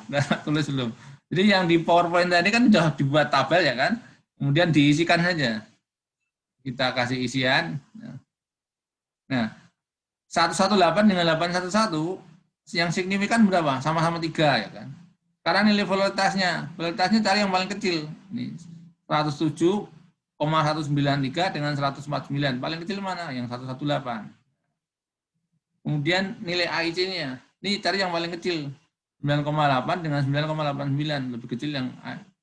Nah, tulis belum. Jadi yang di PowerPoint tadi kan sudah dibuat tabel ya kan, kemudian diisikan saja. Kita kasih isian. Nah, 118 dengan 811 yang signifikan berapa? Sama-sama 3 ya kan. Sekarang nilai volatilitasnya cari yang paling kecil. Ini 107,193 dengan 149. Paling kecil mana? Yang 118. Kemudian nilai AIC-nya. Ini cari yang paling kecil. 9,8 dengan 9,89, lebih kecil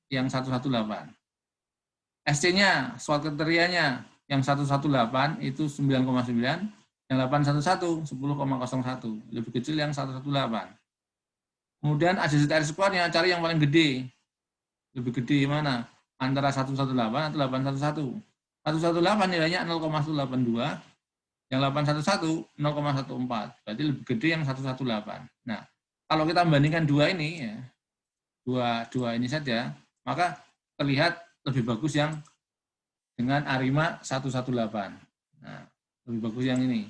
yang 118. SC-nya, SWOT kriterianya yang 118 itu 9,9, yang 811 10,01, lebih kecil yang 118. Kemudian adjusted R-square-nya cari yang paling gede. Lebih gede mana? Antara 118 atau 811. 118 nilainya 0,182, yang 811 0,14. Berarti lebih gede yang 118. Nah, kalau kita bandingkan dua ini, ya, dua ini saja, maka terlihat lebih bagus yang dengan Arima 118. Nah, lebih bagus yang ini.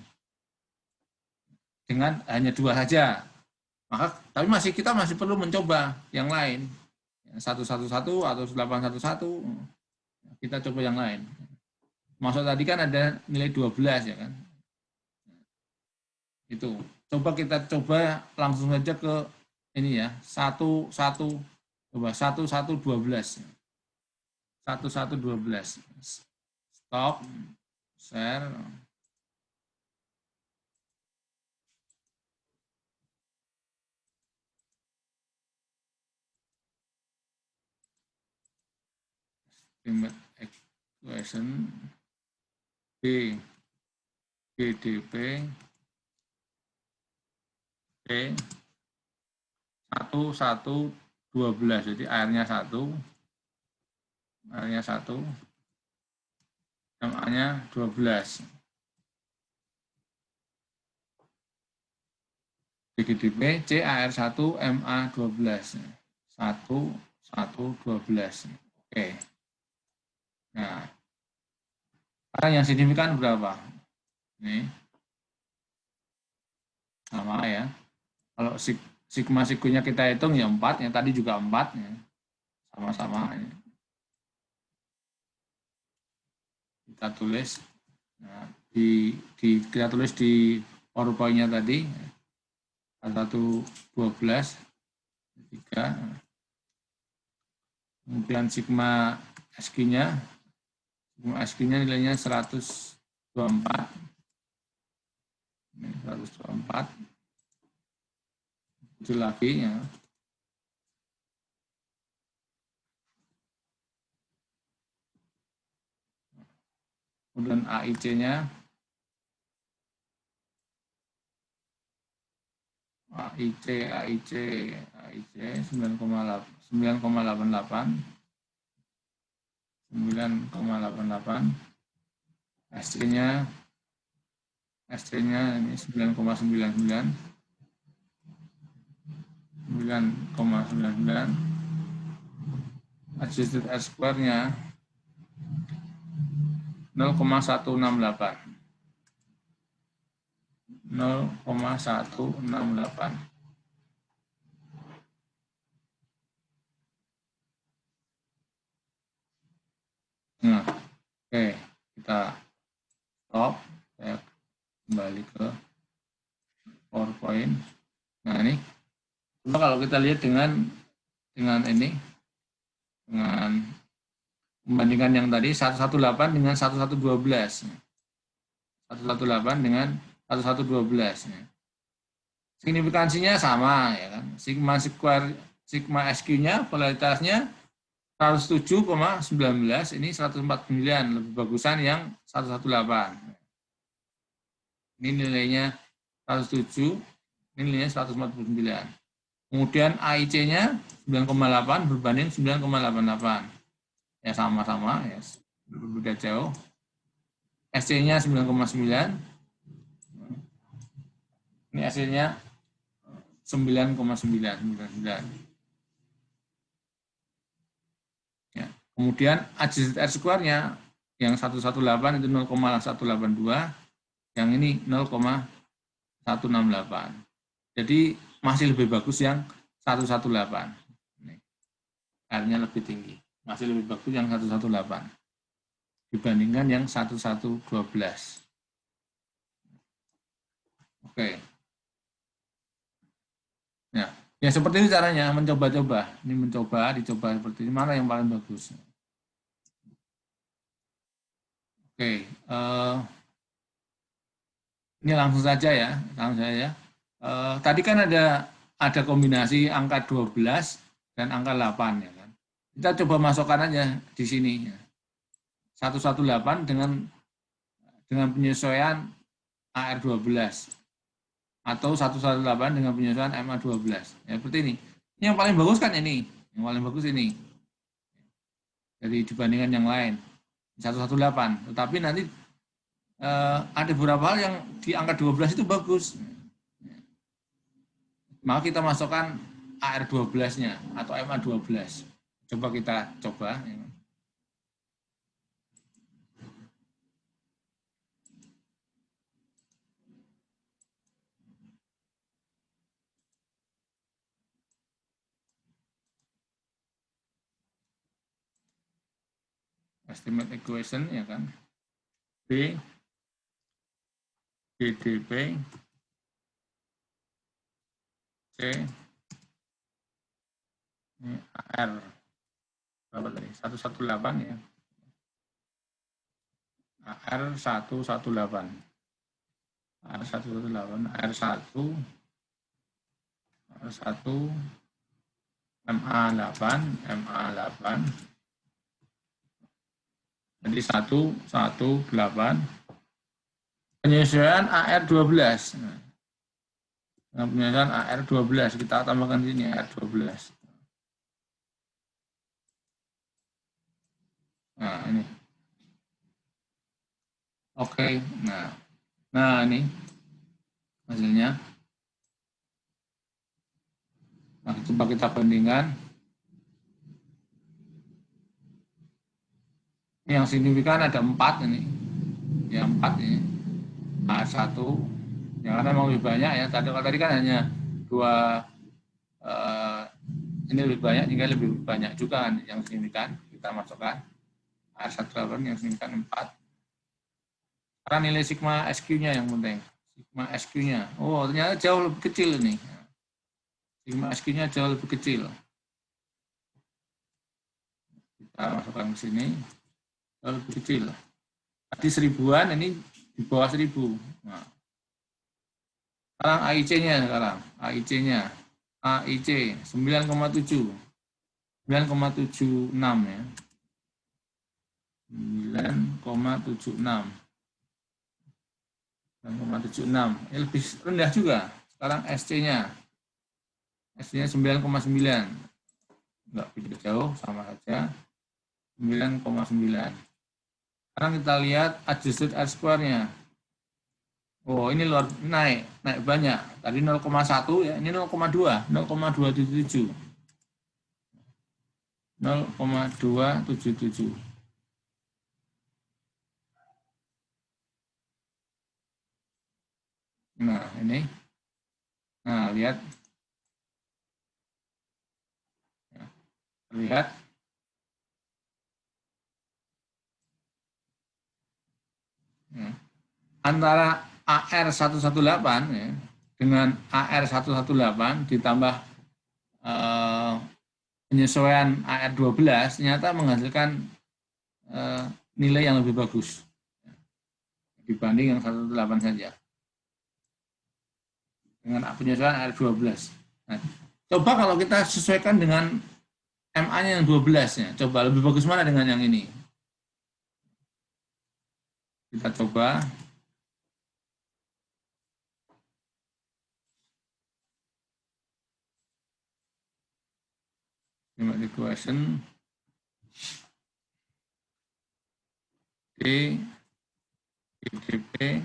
Dengan hanya 2 saja. Maka tapi kita masih perlu mencoba yang lain. 111 atau 811. Kita coba yang lain. Maksud tadi kan ada nilai 12 ya kan. Itu. Kita coba langsung saja ke ini ya, 1112. 1112. Stop, share. Estimate equation GDP 1112. Jadi airnya 1, MA-nya 12. BGDP C AR1 MA12. 1 1 12. Oke. Nah, sekarang yang signifikan berapa? Ini sama ya. Kalau sigma sikunya kita hitung ya 4, yang tadi juga 4 ya. Sama-sama ya. Kita tulis. Nah, kita tulis di PowerPoint-nya tadi 1 12 3. Kemudian sigma SQ-nya nilainya 124. Ini 124. Itu lagi ya. Kemudian AIC-nya AIC 9,88, SC-nya ini 9,99, adjusted R square-nya 0,168. 0,168. Nah, oke, kita stop. Saya kembali ke PowerPoint. Nah, ini coba kalau kita lihat dengan ini, dengan membandingkan yang tadi 118 dengan 1112. 118 dengan 1112. Signifikansinya sama ya kan. Sigma SQ-nya polaritasnya 107,19, ini 149, lebih bagusan yang 118. Ini nilainya 107, ini nilainya 149. Kemudian AIC-nya 9,8 berbanding 9,88. Ya sama-sama ya, berbeda jauh. SC-nya 9,9. Ini hasilnya 9,999. Ya. Kemudian adjusted R square-nya yang 118 itu 0,182, yang ini 0,168. Jadi masih lebih bagus yang 118. R-nya lebih tinggi. Masih lebih bagus yang 118 dibandingkan yang 1112. Oke. Ya seperti itu caranya, mencoba-coba. Ini dicoba seperti ini, mana yang paling bagus. Oke, ini langsung saja ya. Tadi kan ada kombinasi angka 12 dan angka 8 ya kan. Kita coba masukkan aja di sini. 118 dengan penyesuaian AR12 atau 118 dengan penyesuaian MA12. Ya seperti ini. Ini yang paling bagus kan ini. Yang paling bagus ini. Dari dibandingkan yang lain. 118. Tetapi nanti ada beberapa hal yang di angka 12 itu bagus. Maka kita masukkan AR12-nya atau MA12. Coba kita coba. Estimate equation ya kan. B GDP C ini AR berapa tadi? 118 ya. AR 118. AR 118, AR1 MA8. Jadi 118. Penyesuaian AR12. Nah, penyesuaian AR12 kita tambahkan di sini AR12. Nah, ini. Oke, nah ini hasilnya. Nah, coba kita bandingkan. Yang signifikan ada 4 ini. Ya 4 ini. A1. Ya karena memang lebih banyak ya. Tadi kan hanya 2, ini lebih banyak, hingga lebih banyak juga kan yang signifikan. Kita masukkan A1 yang signifikan 4. Karena nilai sigma SQ-nya yang penting. Sigma SQ-nya. Oh, ternyata jauh lebih kecil ini. Sigma SQ-nya jauh lebih kecil. Kita masukkan ke sini. Jauh lebih kecil. Tadi 1000-an, ini di bawah 1000. Nah. Sekarang AIC-nya sekarang. AIC 9,7. 9,76 ya. 9,76. 9,76. Ini lebih rendah juga. Sekarang SC-nya. SC-nya 9,9. Enggak beda jauh, sama saja. 9,9. Sekarang kita lihat adjusted R-square-nya. Oh, ini naik banyak. Tadi 0,1 ya, ini 0,2, 0,277. 0,277. Nah, ini. Nah, lihat. Lihat. Antara AR118 ya, dengan AR118 ditambah penyesuaian AR12 ternyata menghasilkan nilai yang lebih bagus dibanding yang 118 saja dengan penyesuaian AR12. Nah, coba kalau kita sesuaikan dengan MA-nya yang 12 ya, coba lebih bagus mana dengan yang ini? Kita coba. Limit equation D IDP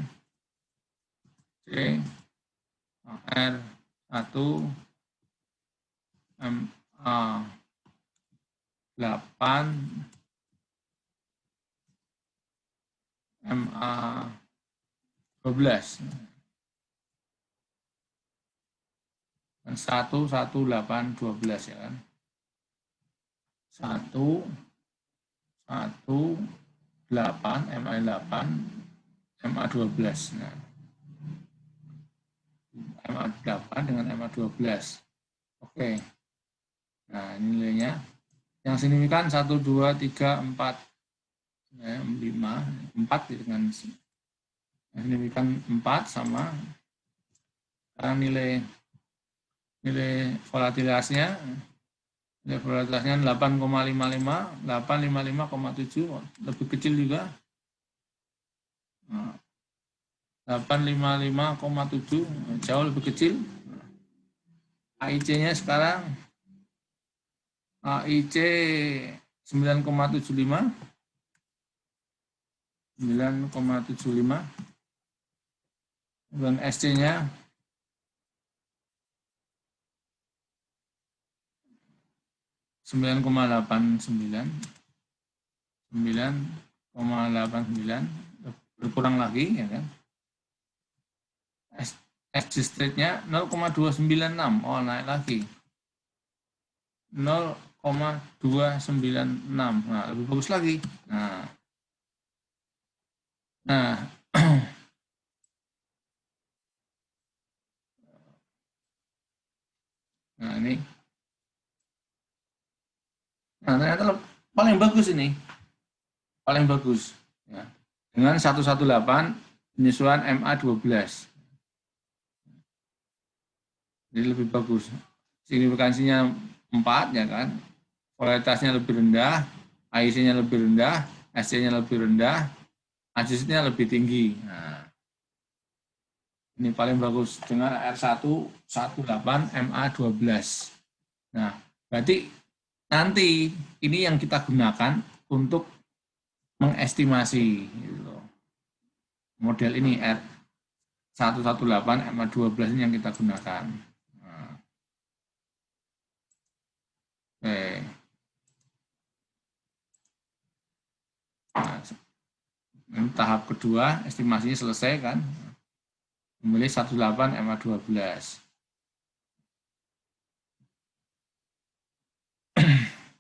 C AR 1 MA 8 MA 12 dan 11812 ya kan. 118 MA 8 MA 12. Nah, MA 8 dengan MA 12. Oke. Nah, nilainya yang signifikan 1 2 3 4 ya, 5 4 dengan signifikan 4 sama. Sekarang nilai volatilitasnya 8,55, 855,7, lebih kecil juga. 855,7, jauh lebih kecil. AIC-nya sekarang AIC 9,75, 9,75, dan SC-nya 9,89, 9,89, berkurang lagi ya kan. Exit rate-nya 0,296, oh naik lagi. 0,296, nah lebih bagus lagi. Nah ini. Nah, ternyata paling bagus ini. Paling bagus. Ya. Dengan 118 penyesuaian MA 12. Jadi lebih bagus. Signifikansinya 4 ya kan. Volatilitasnya lebih rendah, AIC-nya lebih rendah, SC-nya lebih rendah, adjustnya lebih tinggi. Nah, ini paling bagus dengan R118 MA 12. Nah, berarti nanti ini yang kita gunakan untuk mengestimasi gitu. Model ini R118 MA 12 ini yang kita gunakan. Oke. Nah, ini tahap kedua, estimasinya selesai kan. Memilih 18 MA12.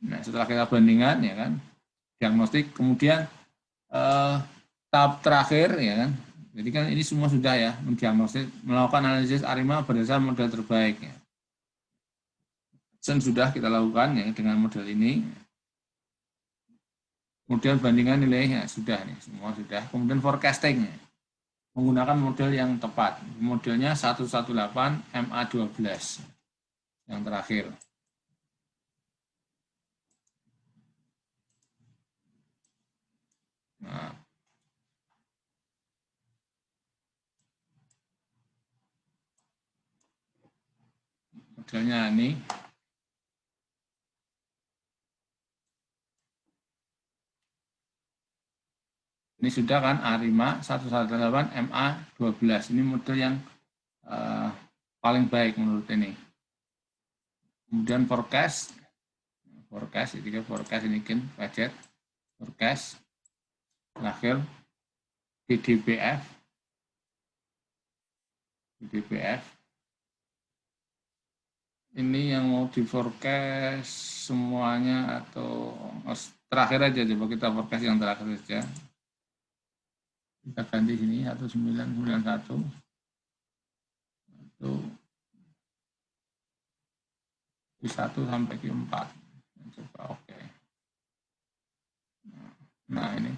Nah, setelah kita bandingkan ya kan, diagnostik, kemudian tahap terakhir ya kan. Jadi kan ini semua sudah ya, mendiagnosis, melakukan analisis ARIMA berdasarkan model terbaik ya. Dan sudah kita lakukan ya dengan model ini. Kemudian bandingkan nilainya sudah nih, semua sudah. Kemudian forecasting menggunakan model yang tepat. Modelnya 118 MA12 yang terakhir. Nah, modelnya ini. Ini sudah kan ARIMA 118 MA12. Ini model yang paling baik menurut ini. Kemudian forecast ini kan budget, forecast, terakhir DDBF, ini yang mau di forecast semuanya atau terakhir aja, coba kita forecast yang terakhir saja. Kita ganti sini 1991 itu Q1 sampai Q4. Coba oke. Nah, ini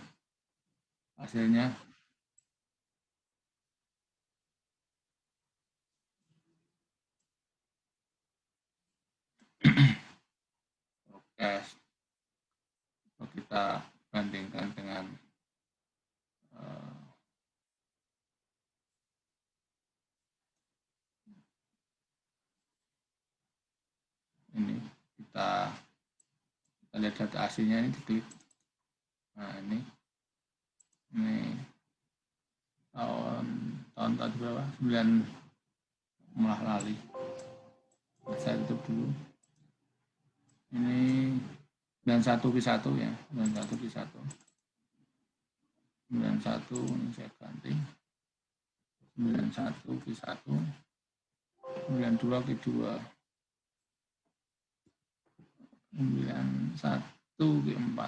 hasilnya. Oke. Kita bandingkan dengan ini, kita lihat data aslinya ini diklik. Nah, ini tahun berapa? 9 malah lali. Saya tutup dulu. Ini 91 Q1 ya, 91 Q1. 91 ini saya ganti. 91 Q1. 92 Q2. 91 Q4.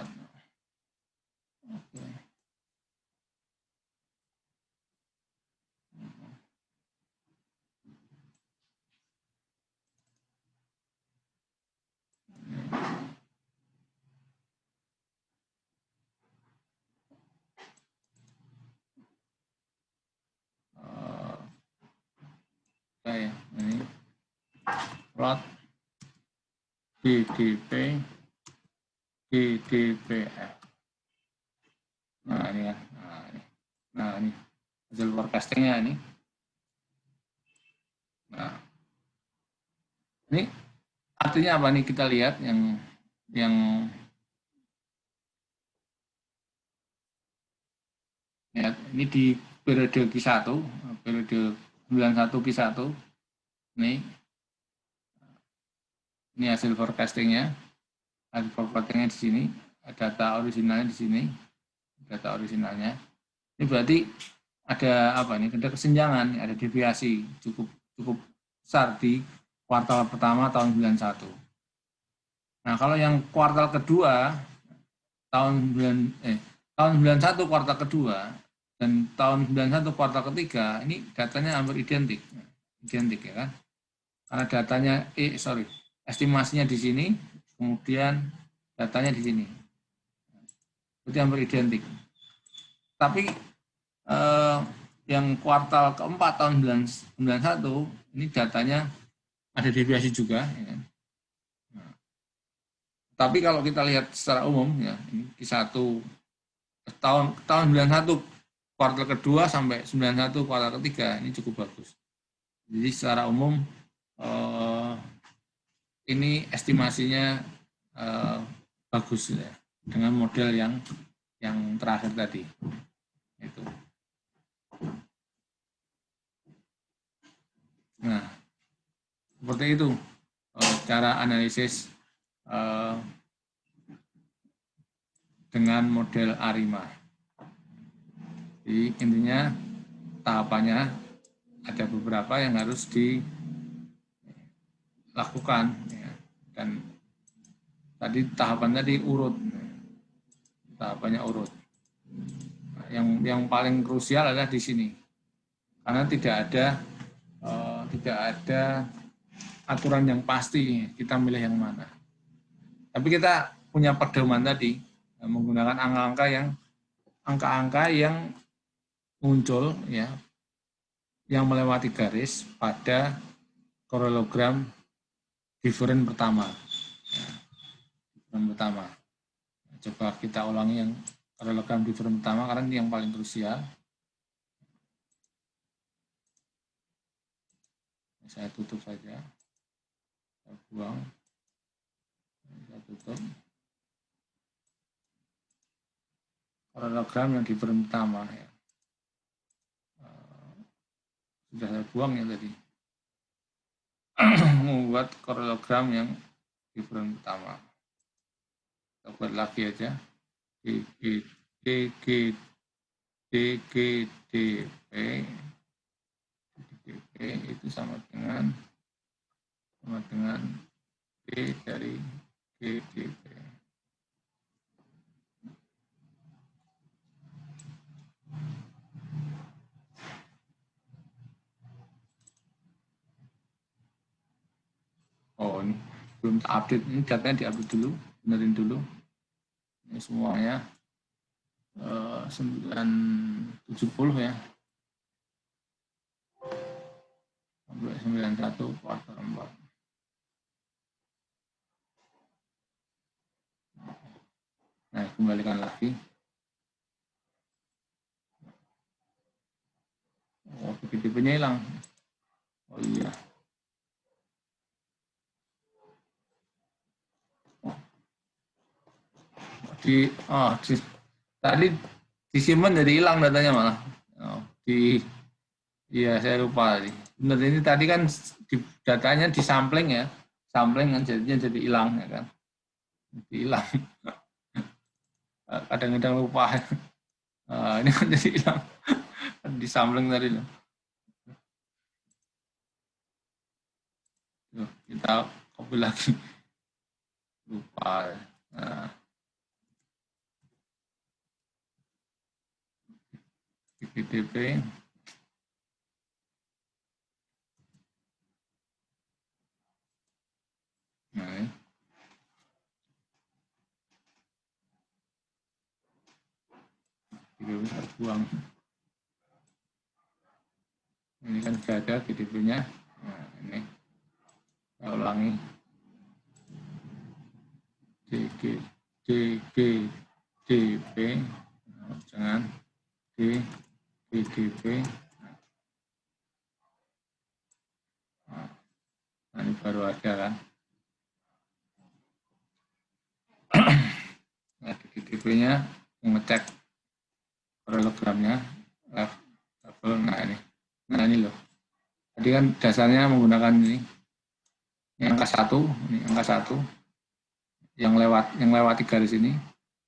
Oke. Ya, ini plot DDP DDPF. Nah, ini ya. Nah, ini hasil forecastingnya ini. Nah, ini artinya apa nih, kita lihat yang ya, ini di periode Q1, periode 91 Q1. Ini hasil forecastingnya. Hasil forecastingnya di sini, data originalnya di sini, data originalnya. Ini berarti ada apa nih? Ada kesenjangan, ada deviasi cukup besar di kuartal pertama tahun 91. Nah, kalau yang kuartal kedua tahun 91 kuartal kedua dan tahun 91 kuartal ketiga, ini datanya hampir identik ya kan? Karena datanya estimasinya di sini, kemudian datanya di sini. Itu hampir identik. Tapi yang kuartal keempat tahun 91 ini datanya ada deviasi juga ya kan? Tapi kalau kita lihat secara umum ya, ini Q1 tahun 91 kuartal kedua sampai 91 kuartal ketiga ini cukup bagus. Jadi secara umum ini estimasinya bagus ya, dengan model yang terakhir tadi. Itu. Nah, seperti itu cara analisis dengan model ARIMA. Jadi intinya tahapannya ada beberapa yang harus dilakukan ya. Dan tadi tahapan tadi urut, tahapannya urut. Nah, yang paling krusial adalah di sini, karena tidak ada aturan yang pasti kita milih yang mana. Tapi kita punya pedoman tadi menggunakan angka-angka yang muncul ya, yang melewati garis pada parallelogram different pertama. Ya, different pertama. Coba kita ulangi yang parallelogram different pertama karena ini yang paling krusial. Saya tutup saja. Saya buang. Saya tutup. Parallelogram yang different pertama ya. Sudah saya buang ya tadi. Membuat parallelogram yang different pertama. Kita buat lagi aja. DGDP itu sama dengan D dari GDP. Oh, ini belum update, ini datanya diupdate dulu, benerin dulu. Ini semuanya 970 ya. Sampai 91 kuartal 4. Nah, kembalikan lagi. Oh, PGDP-nya hilang. Oh iya. Tadi disimpan jadi hilang datanya malah. Iya, saya lupa tadi. Benar, ini tadi kan datanya disampling ya. Sampling kan jadinya jadi hilang ya kan. Jadi hilang. Kadang-kadang lupa. Ini kan jadi hilang. Disampling tadi loh. Kita copy lagi. Lupa. Nah. PGDP. Nah, ini. Bisa buang. Ini kan sudah ada GDP-nya. Nah, ini saya ulangi. DGDP, jangan DGDP. Nah, ini baru ada kan. Nah, DGDP-nya mengecek paralelogramnya level. Nah ini loh. Tadi kan dasarnya menggunakan ini angka 1, ini angka 1 yang lewati garis ini.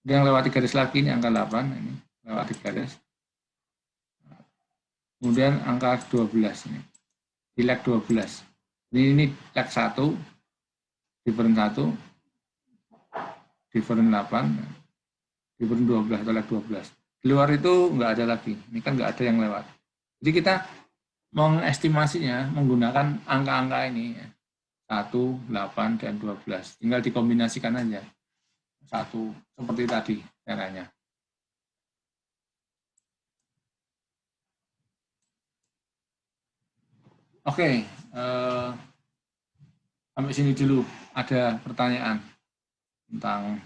Yang lewati garis lagi ini angka 8, ini lewati garis. Kemudian angka 12 ini. Di leg 12. Ini leg 1, different 1, different 8, different 12 atau leg 12. Di luar itu nggak ada lagi. Ini kan nggak ada yang lewat. Jadi kita mengestimasinya menggunakan angka-angka ini ya. 1, 8, dan 12. Tinggal dikombinasikan aja. 1 seperti tadi caranya. Oke, sampai sini dulu. Ada pertanyaan tentang